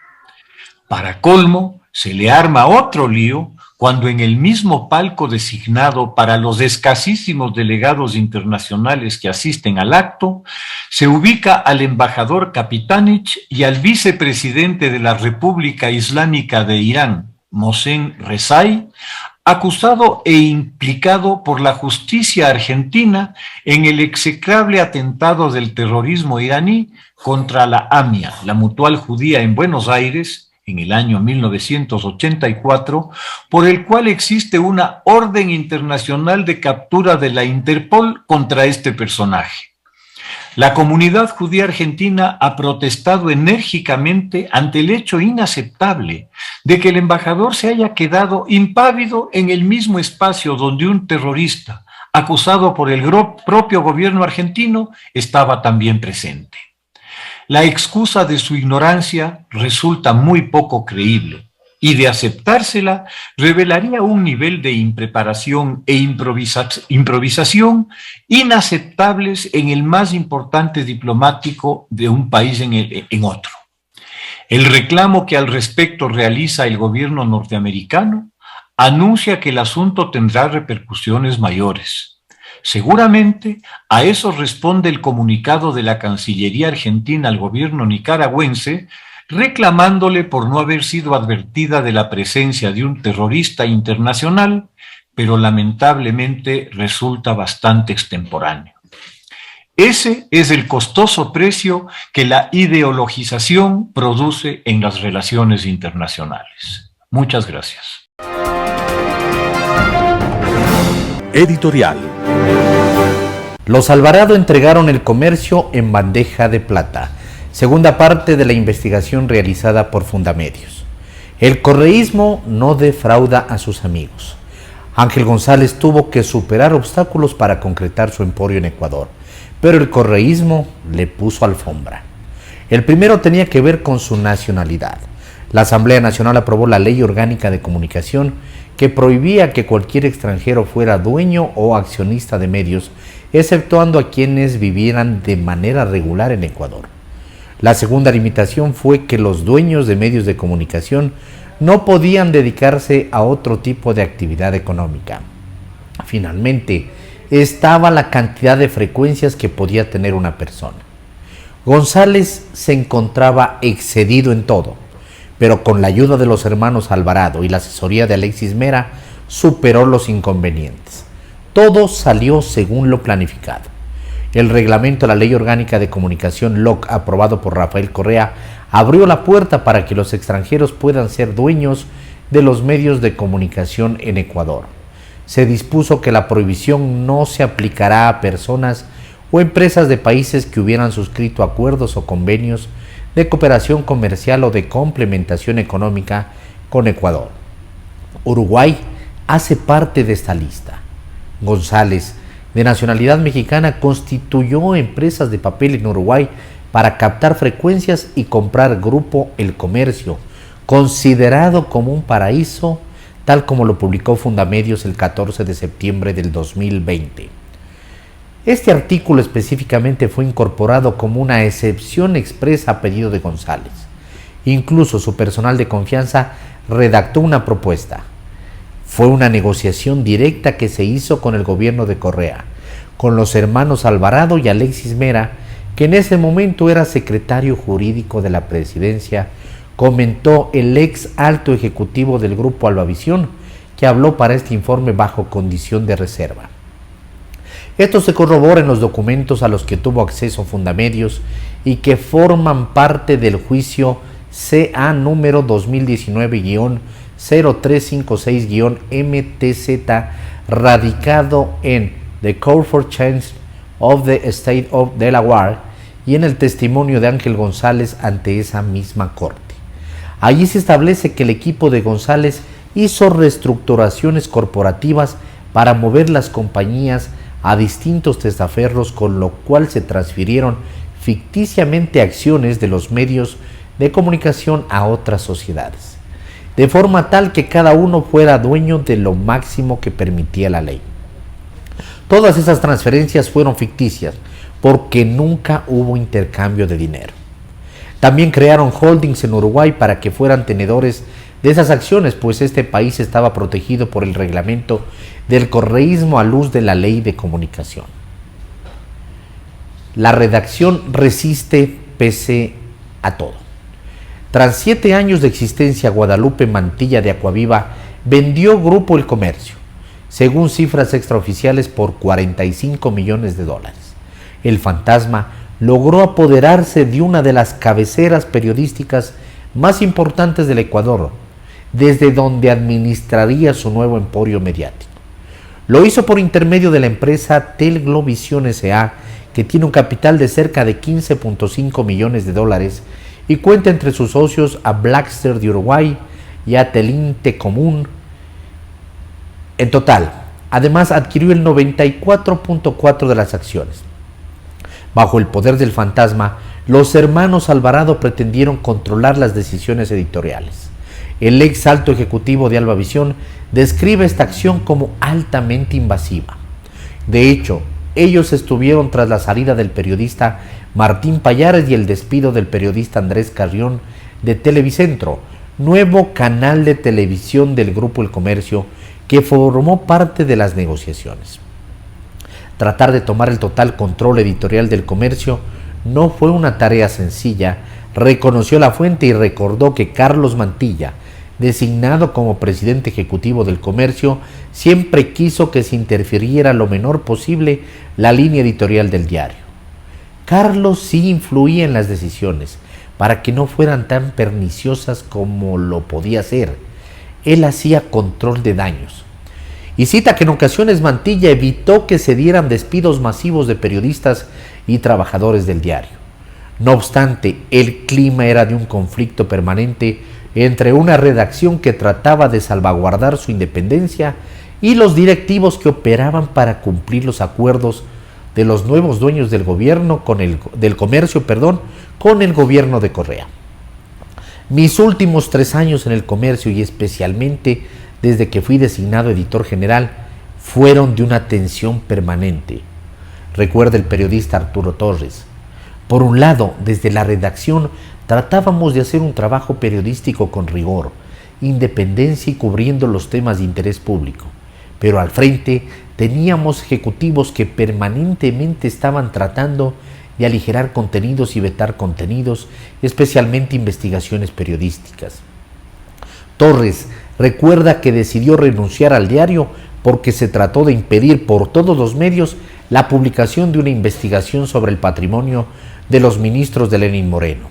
Para colmo, se le arma otro lío cuando en el mismo palco designado para los escasísimos delegados internacionales que asisten al acto, se ubica al embajador Capitanich y al vicepresidente de la República Islámica de Irán, Mohsen Rezai, acusado e implicado por la justicia argentina en el execrable atentado del terrorismo iraní contra la AMIA, la Mutual Judía en Buenos Aires, en el año 1984, por el cual existe una orden internacional de captura de la Interpol contra este personaje. La comunidad judía argentina ha protestado enérgicamente ante el hecho inaceptable de que el embajador se haya quedado impávido en el mismo espacio donde un terrorista, acusado por el propio gobierno argentino, estaba también presente. La excusa de su ignorancia resulta muy poco creíble y, de aceptársela, revelaría un nivel de impreparación e improvisación inaceptables en el más importante diplomático de un país en otro. El reclamo que al respecto realiza el gobierno norteamericano anuncia que el asunto tendrá repercusiones mayores. Seguramente a eso responde el comunicado de la Cancillería argentina al gobierno nicaragüense, reclamándole por no haber sido advertida de la presencia de un terrorista internacional, pero lamentablemente resulta bastante extemporáneo. Ese es el costoso precio que la ideologización produce en las relaciones internacionales. Muchas gracias. Editorial. Los Alvarado entregaron el comercio en bandeja de plata. Segunda parte de la investigación realizada por Fundamedios. El correísmo no defrauda a sus amigos. Ángel González tuvo que superar obstáculos para concretar su emporio en Ecuador, pero el correísmo le puso alfombra. El primero tenía que ver con su nacionalidad. La Asamblea Nacional aprobó la Ley Orgánica de Comunicación que prohibía que cualquier extranjero fuera dueño o accionista de medios, exceptuando a quienes vivieran de manera regular en Ecuador. La segunda limitación fue que los dueños de medios de comunicación no podían dedicarse a otro tipo de actividad económica. Finalmente, estaba la cantidad de frecuencias que podía tener una persona. González se encontraba excedido en todo, pero con la ayuda de los hermanos Alvarado y la asesoría de Alexis Mera, superó los inconvenientes. Todo salió según lo planificado. El reglamento de la Ley Orgánica de Comunicación LOC, aprobado por Rafael Correa, abrió la puerta para que los extranjeros puedan ser dueños de los medios de comunicación en Ecuador. Se dispuso que la prohibición no se aplicará a personas o empresas de países que hubieran suscrito acuerdos o convenios de cooperación comercial o de complementación económica con Ecuador. Uruguay hace parte de esta lista. González, de nacionalidad mexicana, constituyó empresas de papel en Uruguay para captar frecuencias y comprar Grupo El Comercio, considerado como un paraíso, tal como lo publicó Fundamedios el 14 de septiembre del 2020. Este artículo específicamente fue incorporado como una excepción expresa a pedido de González. Incluso su personal de confianza redactó una propuesta. Fue una negociación directa que se hizo con el gobierno de Correa, con los hermanos Alvarado y Alexis Mera, que en ese momento era secretario jurídico de la presidencia, comentó el ex alto ejecutivo del Grupo Albavisión, que habló para este informe bajo condición de reserva. Esto se corrobora en los documentos a los que tuvo acceso Fundamedios y que forman parte del juicio CA número 2019-0356-MTZ, radicado en The Court for Change of the State of Delaware y en el testimonio de Ángel González ante esa misma corte. Allí se establece que el equipo de González hizo reestructuraciones corporativas para mover las compañías a distintos testaferros, con lo cual se transfirieron ficticiamente acciones de los medios de comunicación a otras sociedades, de forma tal que cada uno fuera dueño de lo máximo que permitía la ley. Todas esas transferencias fueron ficticias porque nunca hubo intercambio de dinero. También crearon holdings en Uruguay para que fueran tenedores de esas acciones, pues este país estaba protegido por el reglamento del correísmo a luz de la ley de comunicación. La redacción resiste pese a todo. Tras 7 años de existencia, Guadalupe Mantilla de Acuaviva vendió Grupo El Comercio, según cifras extraoficiales, por $45 millones. El fantasma logró apoderarse de una de las cabeceras periodísticas más importantes del Ecuador, desde donde administraría su nuevo emporio mediático. Lo hizo por intermedio de la empresa Telglovisión S.A., que tiene un capital de cerca de $15.5 millones y cuenta entre sus socios a Blackster de Uruguay y a Telinte Común. En total, además adquirió el 94.4% de las acciones. Bajo el poder del fantasma, los hermanos Alvarado pretendieron controlar las decisiones editoriales. El ex alto ejecutivo de Albavisión describe esta acción como altamente invasiva. De hecho, ellos estuvieron tras la salida del periodista Martín Pallares y el despido del periodista Andrés Carrión de Televicentro, nuevo canal de televisión del Grupo El Comercio, que formó parte de las negociaciones. Tratar de tomar el total control editorial del Comercio no fue una tarea sencilla, reconoció la fuente y recordó que Carlos Mantilla, designado como presidente ejecutivo del Comercio, siempre quiso que se interfiriera lo menor posible la línea editorial del diario. Carlos sí influía en las decisiones, para que no fueran tan perniciosas como lo podía ser. Él hacía control de daños. Y cita que en ocasiones Mantilla evitó que se dieran despidos masivos de periodistas y trabajadores del diario. No obstante, el clima era de un conflicto permanente entre una redacción que trataba de salvaguardar su independencia y los directivos que operaban para cumplir los acuerdos de los nuevos dueños del gobierno del Comercio con el gobierno de Correa. Mis últimos 3 años en el Comercio, y especialmente desde que fui designado editor general, fueron de una tensión permanente, recuerda el periodista Arturo Torres. Por un lado, desde la redacción tratábamos de hacer un trabajo periodístico con rigor, independencia y cubriendo los temas de interés público, pero al frente teníamos ejecutivos que permanentemente estaban tratando de aligerar contenidos y vetar contenidos, especialmente investigaciones periodísticas. Torres recuerda que decidió renunciar al diario porque se trató de impedir por todos los medios la publicación de una investigación sobre el patrimonio de los ministros de Lenín Moreno.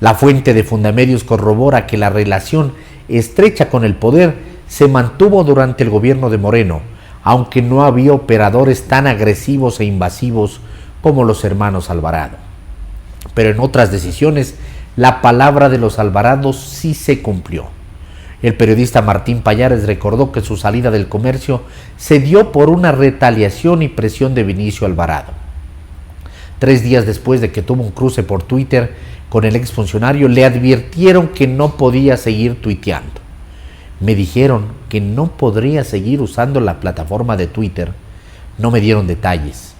La fuente de Fundamedios corrobora que la relación estrecha con el poder se mantuvo durante el gobierno de Moreno, aunque no había operadores tan agresivos e invasivos como los hermanos Alvarado. Pero en otras decisiones, la palabra de los Alvarados sí se cumplió. El periodista Martín Pallares recordó que su salida del Comercio se dio por una retaliación y presión de Vinicio Alvarado. 3 días después de que tuvo un cruce por Twitter con el exfuncionario, le advirtieron que no podía seguir tuiteando. Me dijeron que no podría seguir usando la plataforma de Twitter. No me dieron detalles.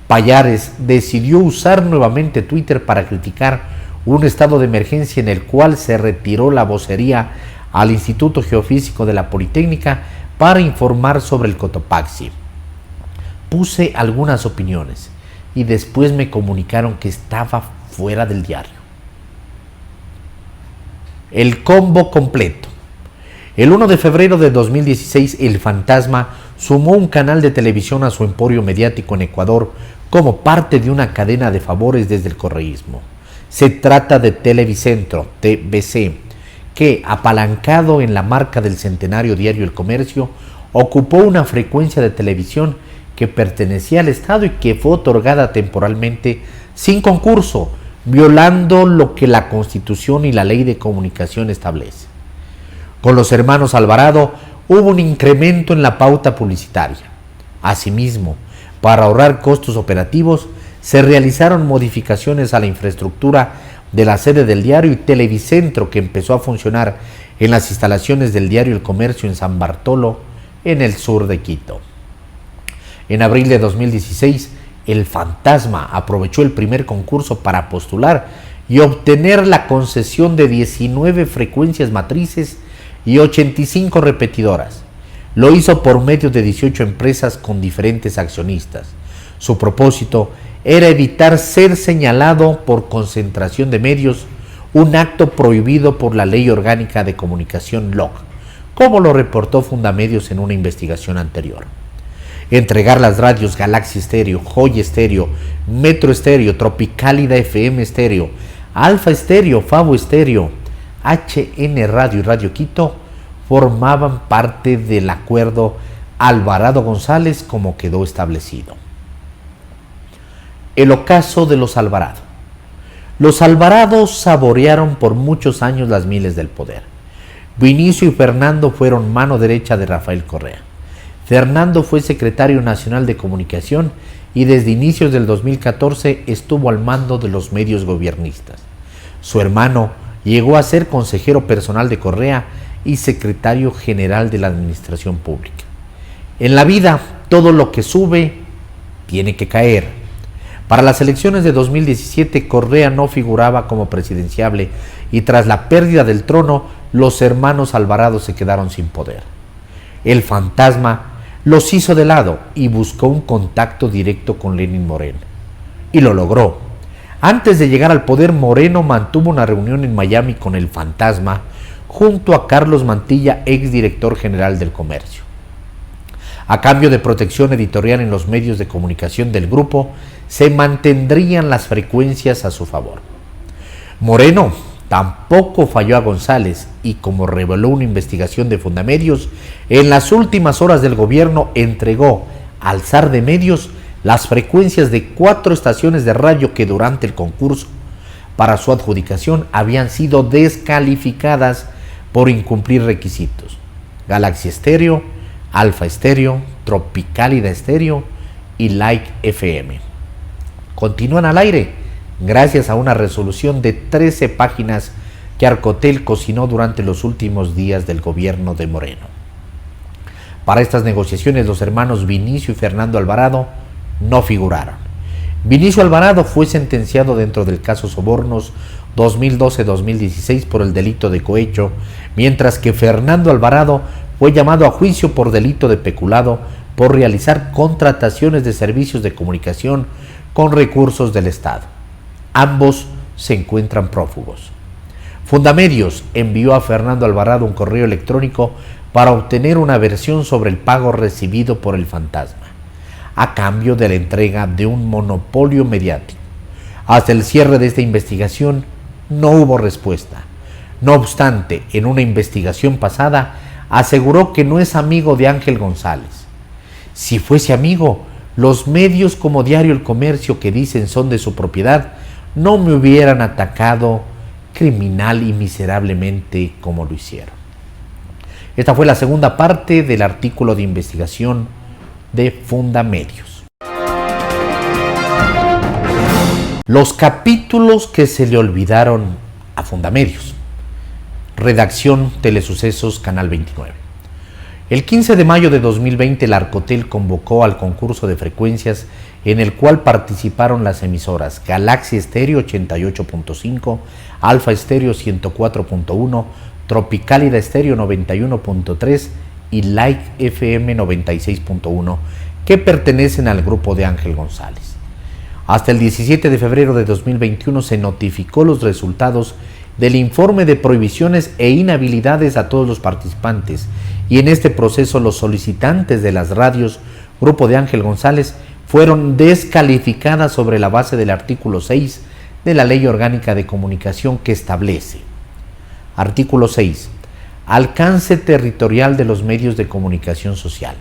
Pallares decidió usar nuevamente Twitter para criticar un estado de emergencia en el cual se retiró la vocería al Instituto Geofísico de la Politécnica para informar sobre el Cotopaxi. Puse algunas opiniones y después me comunicaron que estaba fuera del diario. El combo completo. El 1 de febrero de 2016, el fantasma sumó un canal de televisión a su emporio mediático en Ecuador como parte de una cadena de favores desde el correísmo. Se trata de Televicentro, TVC, que, apalancado en la marca del centenario diario El Comercio, ocupó una frecuencia de televisión que pertenecía al Estado y que fue otorgada temporalmente sin concurso, violando lo que la Constitución y la Ley de Comunicación establece. Con los hermanos Alvarado hubo un incremento en la pauta publicitaria. Asimismo, para ahorrar costos operativos, se realizaron modificaciones a la infraestructura de la sede del diario, y Televicentro, que empezó a funcionar en las instalaciones del diario El Comercio en San Bartolo, en el sur de Quito. En abril de 2016, el fantasma aprovechó el primer concurso para postular y obtener la concesión de 19 frecuencias matrices y 85 repetidoras. Lo hizo por medio de 18 empresas con diferentes accionistas. Su propósito era evitar ser señalado por concentración de medios, un acto prohibido por la Ley Orgánica de Comunicación LOC, como lo reportó Fundamedios en una investigación anterior. Entregar las radios Galaxy Estéreo, Joy Estéreo, Metro Estéreo, Tropicálida FM Estéreo, Alfa Estéreo, Favo Estéreo, HN Radio y Radio Quito formaban parte del acuerdo Alvarado González como quedó establecido. El ocaso de los Alvarado. Los Alvarado saborearon por muchos años las miles del poder. Vinicio y Fernando fueron mano derecha de Rafael Correa. Fernando fue secretario nacional de comunicación y desde inicios del 2014 estuvo al mando de los medios gobiernistas. Su hermano llegó a ser consejero personal de Correa y secretario general de la administración pública. En la vida, todo lo que sube tiene que caer. Para las elecciones de 2017, Correa no figuraba como presidenciable y tras la pérdida del trono, los hermanos Alvarado se quedaron sin poder. El fantasma los hizo de lado y buscó un contacto directo con Lenín Moreno. Y lo logró. Antes de llegar al poder, Moreno mantuvo una reunión en Miami con el fantasma junto a Carlos Mantilla, exdirector general del Comercio. A cambio de protección editorial en los medios de comunicación del grupo, se mantendrían las frecuencias a su favor. Moreno tampoco falló a González y, como reveló una investigación de Fundamedios, en las últimas horas del gobierno entregó al zar de medios las frecuencias de 4 estaciones de radio que durante el concurso para su adjudicación habían sido descalificadas por incumplir requisitos: Galaxy Estéreo, Alfa Estéreo, Tropicálida Estéreo y Like FM. Continúan al aire gracias a una resolución de 13 páginas que Arcotel cocinó durante los últimos días del gobierno de Moreno. Para estas negociaciones, los hermanos Vinicio y Fernando Alvarado no figuraron. Vinicio Alvarado fue sentenciado dentro del caso Sobornos 2012-2016 por el delito de cohecho, mientras que Fernando Alvarado fue llamado a juicio por delito de peculado por realizar contrataciones de servicios de comunicación con recursos del Estado. Ambos se encuentran prófugos. Fundamedios envió a Fernando Alvarado un correo electrónico para obtener una versión sobre el pago recibido por el fantasma, a cambio de la entrega de un monopolio mediático. Hasta el cierre de esta investigación no hubo respuesta. No obstante, en una investigación pasada aseguró que no es amigo de Ángel González. Si fuese amigo, los medios como Diario El Comercio, que dicen son de su propiedad, no me hubieran atacado criminal y miserablemente como lo hicieron. Esta fue la segunda parte del artículo de investigación de Fundamedios. Los capítulos que se le olvidaron a Fundamedios. Redacción Telesucesos, Canal 29. El 15 de mayo de 2020, el Arcotel convocó al concurso de frecuencias en el cual participaron las emisoras Galaxy Estéreo 88.5, Alfa Estéreo 104.1, Tropicálida Estéreo 91.3 y Like FM 96.1, que pertenecen al grupo de Ángel González. Hasta el 17 de febrero de 2021 se notificó los resultados del informe de prohibiciones e inhabilidades a todos los participantes, y en este proceso los solicitantes de las radios Grupo de Ángel González fueron descalificadas sobre la base del artículo 6 de la Ley Orgánica de Comunicación, que establece: artículo 6. Alcance territorial de los medios de comunicación social.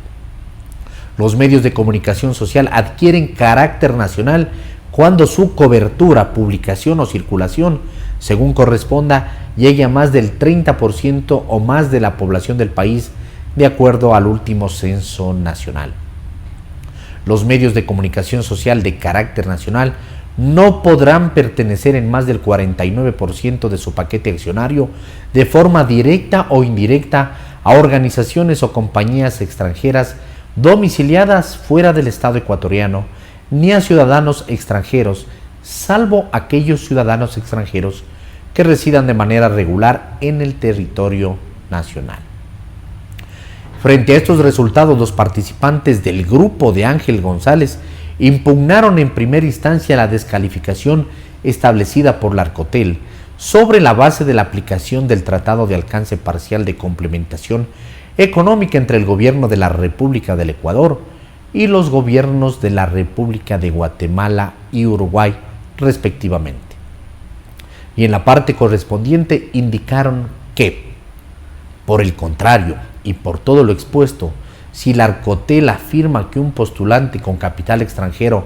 Los medios de comunicación social adquieren carácter nacional cuando su cobertura, publicación o circulación, según corresponda, llegue a más del 30% o más de la población del país, de acuerdo al último censo nacional. Los medios de comunicación social de carácter nacional no podrán pertenecer en más del 49% de su paquete accionario de forma directa o indirecta a organizaciones o compañías extranjeras domiciliadas fuera del Estado ecuatoriano, ni a ciudadanos extranjeros, salvo aquellos ciudadanos extranjeros que residan de manera regular en el territorio nacional. Frente a estos resultados, los participantes del grupo de Ángel González impugnaron en primera instancia la descalificación establecida por la Arcotel, sobre la base de la aplicación del Tratado de Alcance Parcial de Complementación Económica entre el Gobierno de la República del Ecuador y los gobiernos de la República de Guatemala y Uruguay, respectivamente. Y en la parte correspondiente indicaron que, por el contrario y por todo lo expuesto, si la Arcotel afirma que un postulante con capital extranjero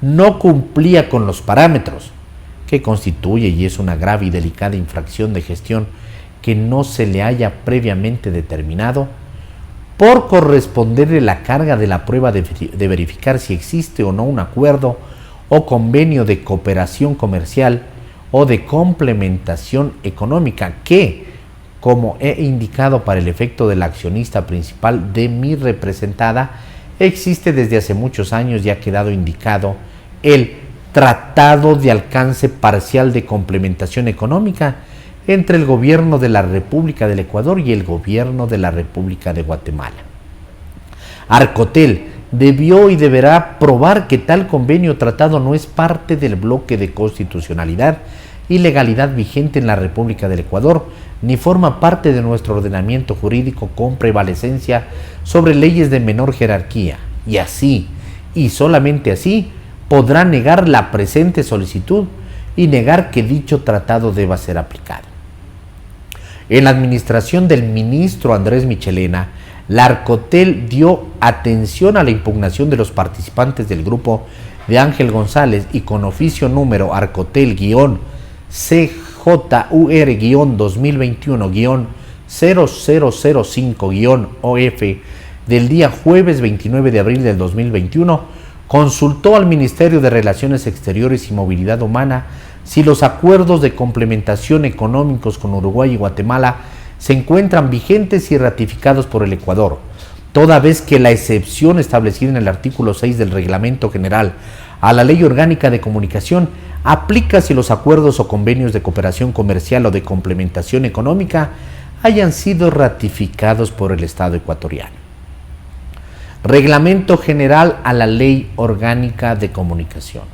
no cumplía con los parámetros que constituye y es una grave y delicada infracción de gestión que no se le haya previamente determinado, por corresponderle la carga de la prueba de verificar si existe o no un acuerdo o convenio de cooperación comercial o de complementación económica que, como he indicado para el efecto del accionista principal de mi representada, existe desde hace muchos años y ha quedado indicado el Tratado de Alcance Parcial de Complementación Económica entre el Gobierno de la República del Ecuador y el Gobierno de la República de Guatemala. Arcotel debió y deberá probar que tal convenio o tratado no es parte del bloque de constitucionalidad y legalidad vigente en la República del Ecuador, ni forma parte de nuestro ordenamiento jurídico con prevalecencia sobre leyes de menor jerarquía, y así, y solamente así, podrá negar la presente solicitud y negar que dicho tratado deba ser aplicado. En la administración del ministro Andrés Michelena, la Arcotel dio atención a la impugnación de los participantes del grupo de Ángel González y con oficio número Arcotel-CJUR-2021-0005-OF del día jueves 29 de abril del 2021, consultó al Ministerio de Relaciones Exteriores y Movilidad Humana si los acuerdos de complementación económicos con Uruguay y Guatemala se encuentran vigentes y ratificados por el Ecuador, toda vez que la excepción establecida en el artículo 6 del Reglamento General a la Ley Orgánica de Comunicación aplica si los acuerdos o convenios de cooperación comercial o de complementación económica hayan sido ratificados por el Estado ecuatoriano. Reglamento General a la Ley Orgánica de Comunicación.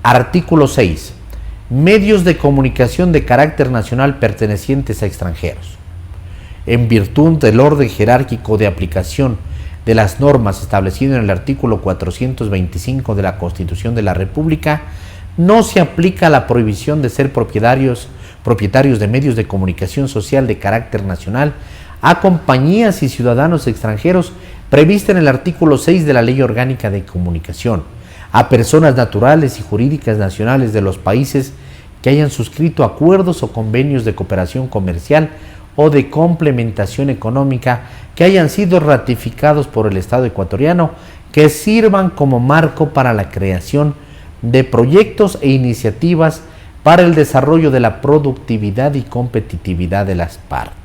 Artículo 6. Medios de comunicación de carácter nacional pertenecientes a extranjeros. En virtud del orden jerárquico de aplicación de las normas establecido en el artículo 425 de la Constitución de la República, no se aplica la prohibición de ser propietarios de medios de comunicación social de carácter nacional a compañías y ciudadanos extranjeros prevista en el artículo 6 de la Ley Orgánica de Comunicación, a personas naturales y jurídicas nacionales de los países que hayan suscrito acuerdos o convenios de cooperación comercial o de complementación económica que hayan sido ratificados por el Estado ecuatoriano, que sirvan como marco para la creación de proyectos e iniciativas para el desarrollo de la productividad y competitividad de las partes.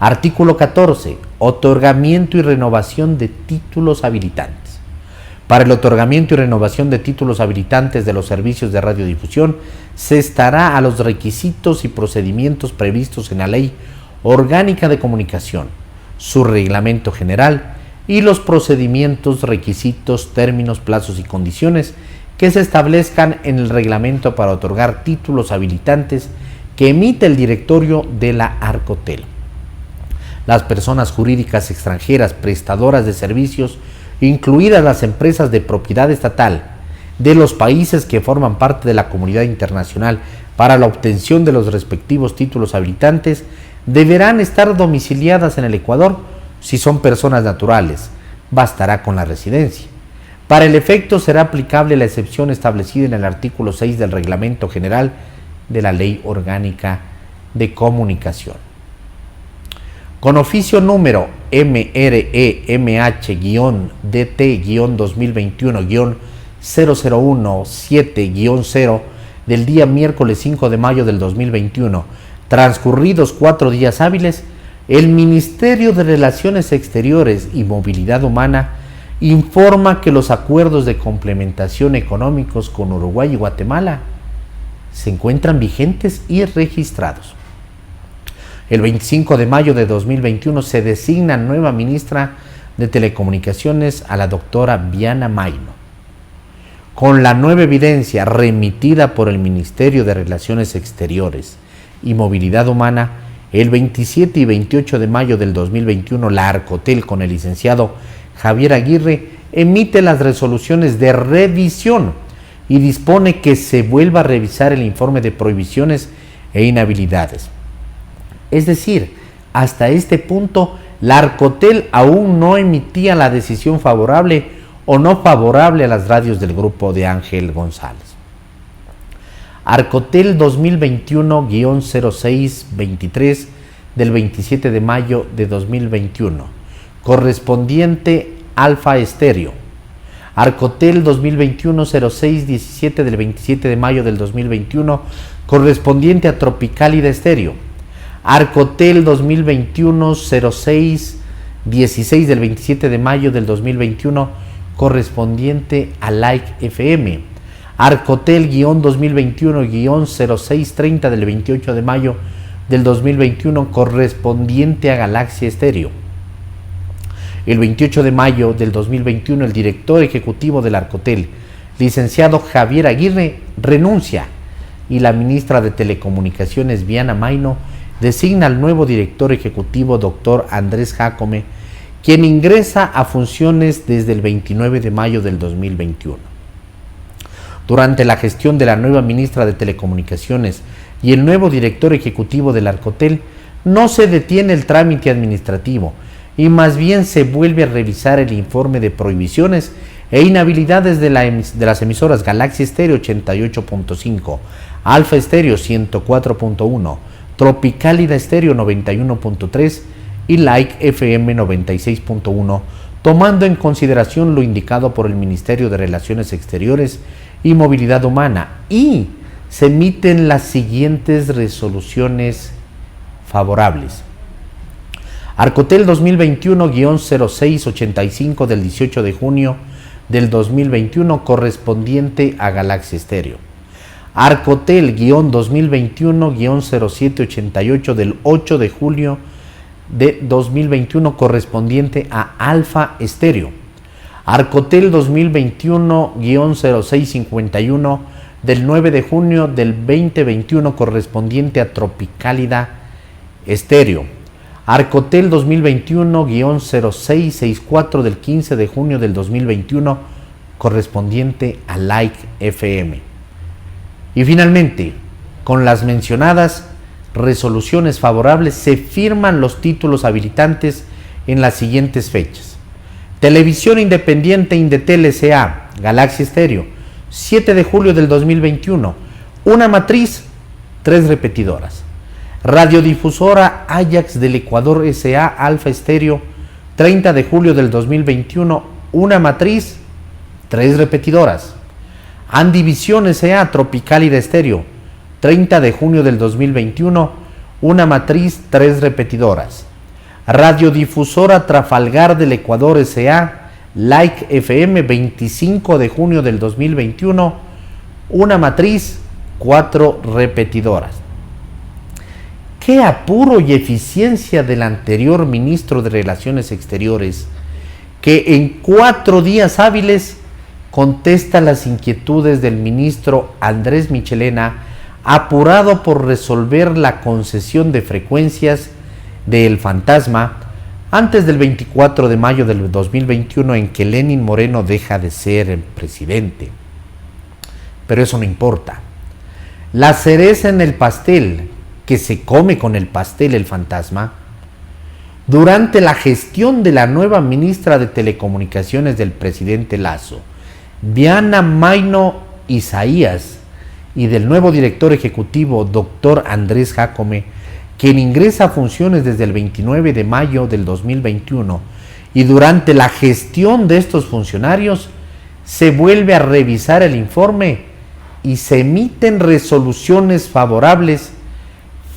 Artículo 14. Otorgamiento y renovación de títulos habilitantes. Para el otorgamiento y renovación de títulos habilitantes de los servicios de radiodifusión, se estará a los requisitos y procedimientos previstos en la Ley Orgánica de Comunicación, su reglamento general y los procedimientos, requisitos, términos, plazos y condiciones que se establezcan en el reglamento para otorgar títulos habilitantes que emite el directorio de la Arcotel. Las personas jurídicas extranjeras prestadoras de servicios, incluidas las empresas de propiedad estatal de los países que forman parte de la comunidad internacional para la obtención de los respectivos títulos habilitantes, deberán estar domiciliadas en el Ecuador si son personas naturales. Bastará con la residencia. Para el efecto será aplicable la excepción establecida en el artículo 6 del Reglamento General de la Ley Orgánica de Comunicación. Con oficio número MREMH-DT-2021-0017-0 del día miércoles 5 de mayo del 2021, transcurridos 4 días hábiles, el Ministerio de Relaciones Exteriores y Movilidad Humana informa que los acuerdos de complementación económicos con Uruguay y Guatemala se encuentran vigentes y registrados. El 25 de mayo de 2021 se designa nueva ministra de Telecomunicaciones a la doctora Viana Maino. con la nueva evidencia remitida por el Ministerio de Relaciones Exteriores y Movilidad Humana, el 27 y 28 de mayo del 2021, la Arcotel, con el licenciado Javier Aguirre, emite las resoluciones de revisión y dispone que se vuelva a revisar el informe de prohibiciones e inhabilidades. Es decir, hasta este punto, la Arcotel aún no emitía la decisión favorable o no favorable a las radios del grupo de Ángel González. Arcotel 2021-0623 del 27 de mayo de 2021, correspondiente Alfa Estéreo. Arcotel 2021-0617 del 27 de mayo del 2021, correspondiente a Tropicálida Estéreo. Arcotel 2021-0616 del 27 de mayo del 2021, correspondiente a Like FM. Arcotel-2021-0630 del 28 de mayo del 2021, correspondiente a Galaxia Estéreo. El 28 de mayo del 2021, el director ejecutivo del Arcotel, licenciado Javier Aguirre, renuncia y la ministra de Telecomunicaciones, Viana Maino, designa al nuevo director ejecutivo, doctor Andrés Jácome, quien ingresa a funciones desde el 29 de mayo del 2021. Durante la gestión de la nueva ministra de Telecomunicaciones y el nuevo director ejecutivo del Arcotel, no se detiene el trámite administrativo y más bien se vuelve a revisar el informe de prohibiciones e inhabilidades de las emisoras Galaxia Estéreo 88.5, Alfa Estéreo 104.1, Tropicálida Estéreo 91.3 y Like FM 96.1, tomando en consideración lo indicado por el Ministerio de Relaciones Exteriores y Movilidad Humana, y se emiten las siguientes resoluciones favorables. Arcotel 2021-0685 del 18 de junio del 2021, correspondiente a Galaxia Estéreo. Arcotel-2021-0788 del 8 de julio de 2021, correspondiente a Alfa Estéreo. Arcotel 2021-0651 del 9 de junio del 2021, correspondiente a Tropicálida Estéreo. Arcotel 2021-0664 del 15 de junio del 2021, correspondiente a Like FM. Y finalmente, con las mencionadas resoluciones favorables, se firman los títulos habilitantes en las siguientes fechas. Televisión Independiente Indetel S.A., Galaxia Estéreo, 7 de julio del 2021, una matriz, 3 repetidoras. Radiodifusora Ajax del Ecuador S.A., Alfa Estéreo, 30 de julio del 2021, una matriz, 3 repetidoras. Andivisión S.A., Tropicálida Estéreo, 30 de junio del 2021, una matriz, 3 repetidoras. Radiodifusora Trafalgar del Ecuador S.A., Like FM, 25 de junio del 2021, una matriz, 4 repetidoras. Qué apuro y eficiencia del anterior ministro de Relaciones Exteriores, que en 4 días hábiles contesta las inquietudes del ministro Andrés Michelena, apurado por resolver la concesión de frecuencias de El Fantasma antes del 24 de mayo del 2021, en que Lenín Moreno deja de ser el presidente. Pero eso no importa. La cereza en el pastel, que se come con el pastel El Fantasma, durante la gestión de la nueva ministra de Telecomunicaciones del presidente Lasso, Viana Maino Isaías, y del nuevo director ejecutivo, doctor Andrés Jácome, quien ingresa a funciones desde el 29 de mayo del 2021, y durante la gestión de estos funcionarios se vuelve a revisar el informe y se emiten resoluciones favorables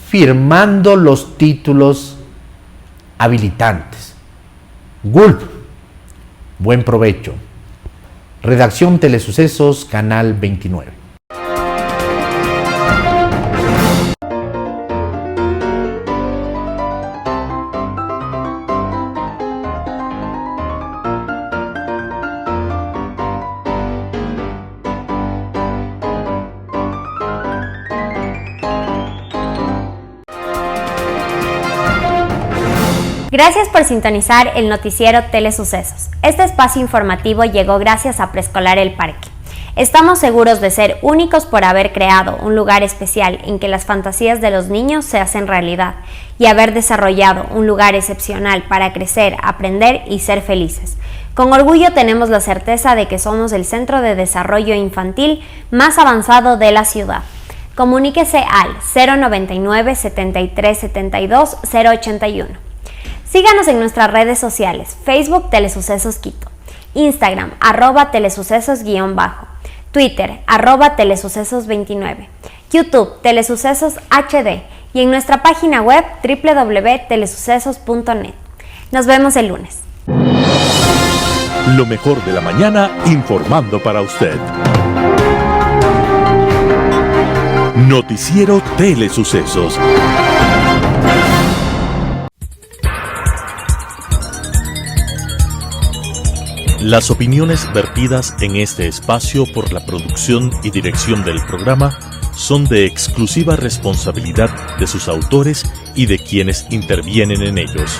firmando los títulos habilitantes. Gulp, buen provecho. Redacción Telesucesos, Canal 29. Gracias por sintonizar el noticiero Telesucesos. Este espacio informativo llegó gracias a Preescolar El Parque. Estamos seguros de ser únicos por haber creado un lugar especial en que las fantasías de los niños se hacen realidad y haber desarrollado un lugar excepcional para crecer, aprender y ser felices. Con orgullo tenemos la certeza de que somos el centro de desarrollo infantil más avanzado de la ciudad. Comuníquese al 099 73 72 081. Síganos en nuestras redes sociales: Facebook Telesucesos Quito, Instagram @telesucesos_, Twitter @telesucesos29, YouTube Telesucesos HD y en nuestra página web www.telesucesos.net. Nos vemos el lunes. Lo mejor de la mañana informando para usted. Noticiero Telesucesos. Las opiniones vertidas en este espacio por la producción y dirección del programa son de exclusiva responsabilidad de sus autores y de quienes intervienen en ellos.